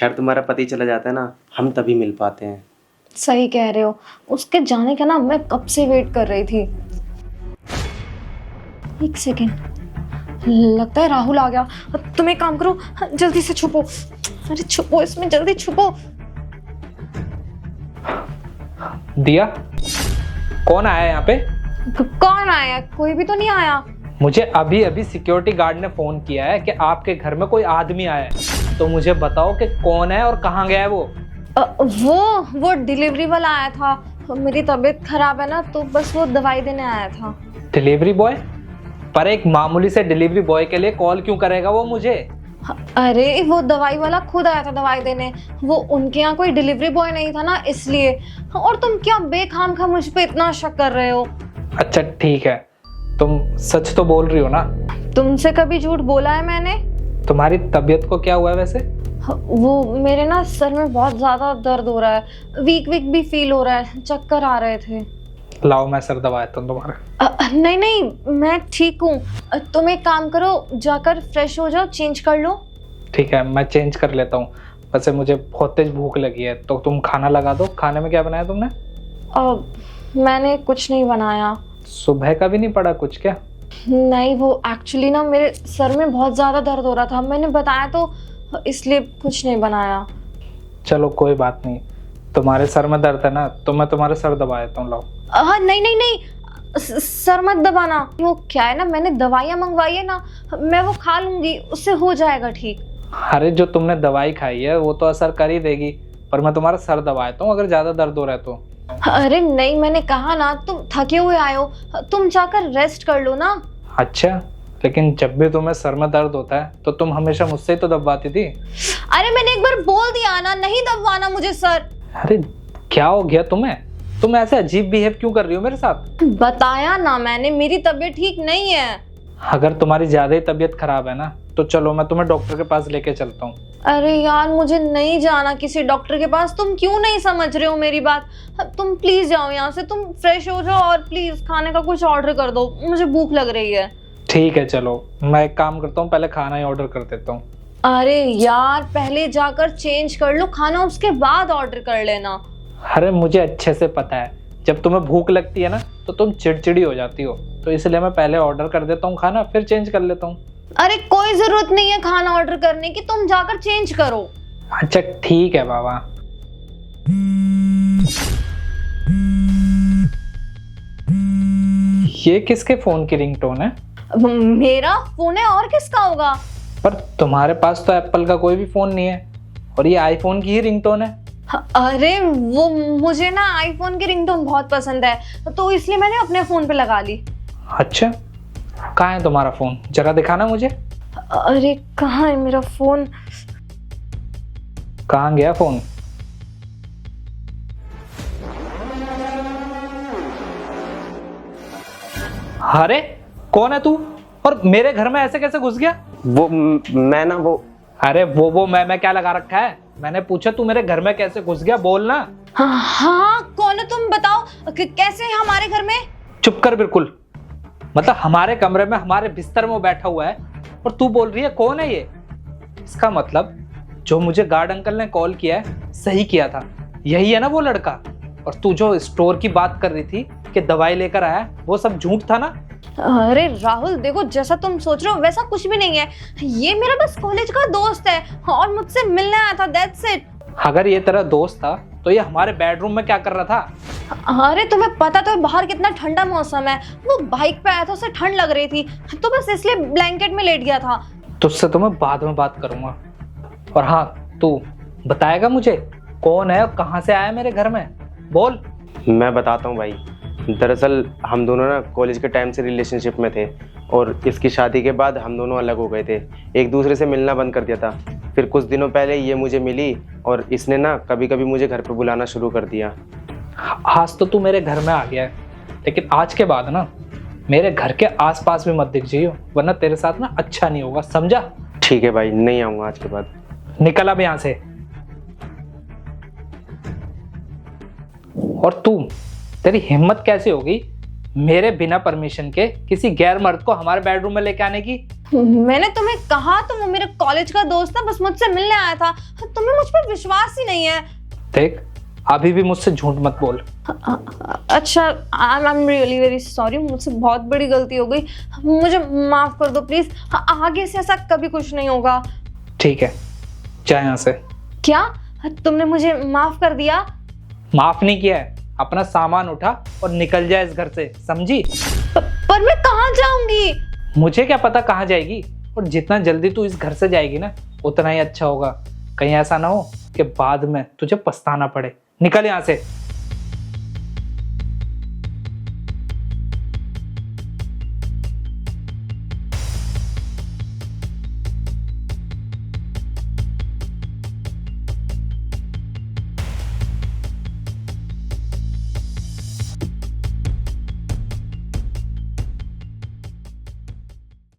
शायद तुम्हारा पति चला जाता है ना, हम तभी मिल पाते हैं। सही कह रहे हो, उसके जाने का ना मैं कब से वेट कर रही थी। एक सेकेंड, लगता है राहुल आ गया। तुम एक काम करो, जल्दी से छुपो। अरे छुपो इसमें, जल्दी छुपो। दिया, कौन आया यहाँ पे? कौन आया? कोई भी तो नहीं आया। मुझे अभी अभी सिक्योरिटी गार्ड ने फोन किया है कि आपके घर में कोई आदमी आया है, तो मुझे बताओ कि कौन है और कहाँ गया है वो। वो डिलीवरी वाला आया था। मेरी तबीयत खराब है ना, तो बस वो दवाई देने आया था। Delivery boy? पर एक मामूली से डिलीवरी बॉय के लिए कॉल क्यों करेगा वो मुझे? अरे वो दवाई वाला खुद आया था दवाई देने। वो उनके यहाँ कोई डिलीवरी बॉय नहीं था ना, इसलिए। और तुम क्या बेखाम खा मुझ पे इतना शक कर रहे हो? अच्छा ठीक है, तुम सच तो बोल रही हो ना? तुमसे कभी झूठ बोला है मैंने? तुम्हारी तबीयत को क्या हुआ है वैसे? वो मेरे ना सर में बहुत ज्यादा दर्द हो रहा है, वीक वीक भी फील हो रहा है, चक्कर आ रहे थे। लाओ मैं सर दबा देता हूँ तुम्हारा। नहीं नहीं, मैं ठीक हूँ। तुम एक काम करो, जाकर फ्रेश हो जाओ, चेंज कर लो। ठीक है, मैं चेंज कर लेता हूँ। वैसे मुझे बहुत तेज भूख लगी है, तो तुम खाना लगा दो। खाने में क्या बनाया तुमने? मैंने कुछ नहीं बनाया। सुबह का भी नहीं पड़ा कुछ क्या? नहीं, वो एक्चुअली ना मेरे सर में बहुत ज्यादा दर्द हो रहा था, मैंने बताया तो, इसलिए कुछ नहीं बनाया। चलो कोई बात नहीं, तुम्हारे सर में दर्द है ना, तो मैं तुम्हारे सर दबा देता हूँ। लाओ। नहीं नहीं नहीं, सर मत दबाना। वो क्या है ना, मैंने दवाइयाँ मंगवाई है ना, मैं वो खा लूंगी, उससे हो जाएगा ठीक। अरे जो तुमने दवाई खाई है वो तो असर कर ही देगी, पर मैं तुम्हारा सर दबा देता हूँ अगर ज्यादा दर्द हो रहा है तो। अरे नहीं, मैंने कहा ना, तुम थके हुए आए हो, तुम जाकर रेस्ट कर लो ना। अच्छा, लेकिन जब भी तुम्हें सर में दर्द होता है तो तुम हमेशा मुझसे ही तो दबवाती थी। अरे मैंने एक बार बोल दिया ना, नहीं दबवाना मुझे सर। अरे क्या हो गया तुम्हें? तुम ऐसे अजीब बिहेव क्यों कर रही हो मेरे साथ? बताया ना मैंने, मेरी तबीयत ठीक नहीं है। अगर तुम्हारी ज्यादा ही तबीयत खराब है ना, तो चलो मैं तुम्हें डॉक्टर के पास लेके चलता हूँ। अरे यार, मुझे नहीं जाना किसी डॉक्टर के पास। तुम क्यों नहीं समझ रहे हो मेरी बात? तुम प्लीज जाओ यहाँ से, तुम फ्रेश हो जाओ और प्लीज खाने का कुछ ऑर्डर कर दो, मुझे भूख लग रही है। ठीक है चलो, मैं एक काम करता हूँ, पहले खाना ही ऑर्डर कर देता हूँ। अरे यार, पहले जाकर चेंज कर लो खाना, उसके बाद ऑर्डर कर लेना। अरे मुझे अच्छे से पता है, जब तुम्हें भूख लगती है ना तो तुम चिड़चिड़ी हो जाती हो, तो इसलिए मैं पहले ऑर्डर कर देता हूँ खाना, फिर चेंज कर लेता हूँ। अरे कोई जरूरत नहीं है खाना ऑर्डर करने की, तुम जाकर चेंज करो। अच्छा ठीक है बाबा। ये किसके फोन की रिंगटोन है? मेरा फोन है, और किसका होगा? पर तुम्हारे पास तो एप्पल का कोई भी फोन नहीं है, और ये आईफोन की ही रिंगटोन है। अरे वो मुझे ना आईफोन की रिंगटोन बहुत पसंद है, तो इसलिए मैंने अपने फोन पे लगा ली। अच्छा, कहाँ है तुम्हारा फोन? जरा दिखाना मुझे। अरे कहाँ है मेरा फोन? कहाँ गया फोन? अरे कौन है तू, और मेरे घर में ऐसे कैसे घुस गया? वो मैं ना वो अरे वो मैं क्या लगा रखा है? मैंने पूछा तू मेरे घर में कैसे घुस गया, बोलना। हाँ, कौन है तुम बताओ, कैसे है हमारे घर में? चुप कर बिल्कुल। मतलब हमारे कमरे में, हमारे बिस्तर में वो बैठा हुआ है और तू बोल रही है कौन है ये? इसका मतलब जो मुझे गार्ड अंकल ने कॉल किया है, सही किया था, यही है ना वो लड़का। और तू जो स्टोर की बात कर रही थी कि दवाई लेकर आया, वो सब झूठ था ना? अरे राहुल देखो, जैसा तुम सोच रहे हो वैसा कुछ भी नहीं है। ये मेरा बस कॉलेज का दोस्त है और मुझसे मिलने आया था, दैट्स इट। अगर ये तेरा दोस्त था तो ये हमारे बेडरूम में क्या कर रहा था? अरे तुम्हें पता तो है बाहर कितना ठंडा मौसम है, वो बाइक पे आया था, उसे ठंड लग रही थी, तो बस इसलिए ब्लैंकेट में लेट गया था। तुझसे तो मैं बाद में बात करूंगा। और हाँ, तू बताएगा मुझे कौन है और कहाँ से आया मेरे घर में? बोल। मैं बताता हूँ भाई। दरअसल हम दोनों ना कॉलेज के टाइम से रिलेशनशिप में थे, और इसकी शादी के बाद हम दोनों अलग हो गए थे, एक दूसरे से मिलना बंद कर दिया था। फिर कुछ दिनों पहले ये मुझे मिली और इसने ना कभी कभी मुझे घर पे बुलाना शुरू कर दिया। आज तो तू मेरे घर में आ गया है, लेकिन आज के बाद ना मेरे घर के आसपास भी मत दिख जाइयो, वरना तेरे साथ ना अच्छा नहीं होगा, समझा? ठीक है भाई, नहीं आऊँगा आज के बाद। निकल अब यहाँ से। और तू, तेरी हिम्मत कैसे होगी मेरे बिना परमिशन के किसी गैर मर्द को हमारे बेडरूम में लेके आने की? मैंने तुम्हें कहा तो वो मेरे कॉलेज का दोस्त था, बस मुझसे मिलने आया था। तुम्हें मुझ पर विश्वास ही नहीं है। देख, अभी भी मुझसे झूठ मत बोल। अच्छा, I am really very sorry, मुझसे बहुत बड़ी गलती हो गई, मुझे माफ कर दो प्लीज। आगे से ऐसा कभी कुछ नहीं होगा। ठीक है, जा यहाँ से। क्या तुमने मुझे माफ कर दिया? माफ नहीं किया है, अपना सामान उठा और निकल जाए इस घर से, समझी? पर मैं कहाँ जाऊंगी? मुझे क्या पता कहाँ जाएगी, और जितना जल्दी तू इस घर से जाएगी ना उतना ही अच्छा होगा। कहीं ऐसा ना हो कि बाद में तुझे पछताना पड़े। निकल यहाँ से।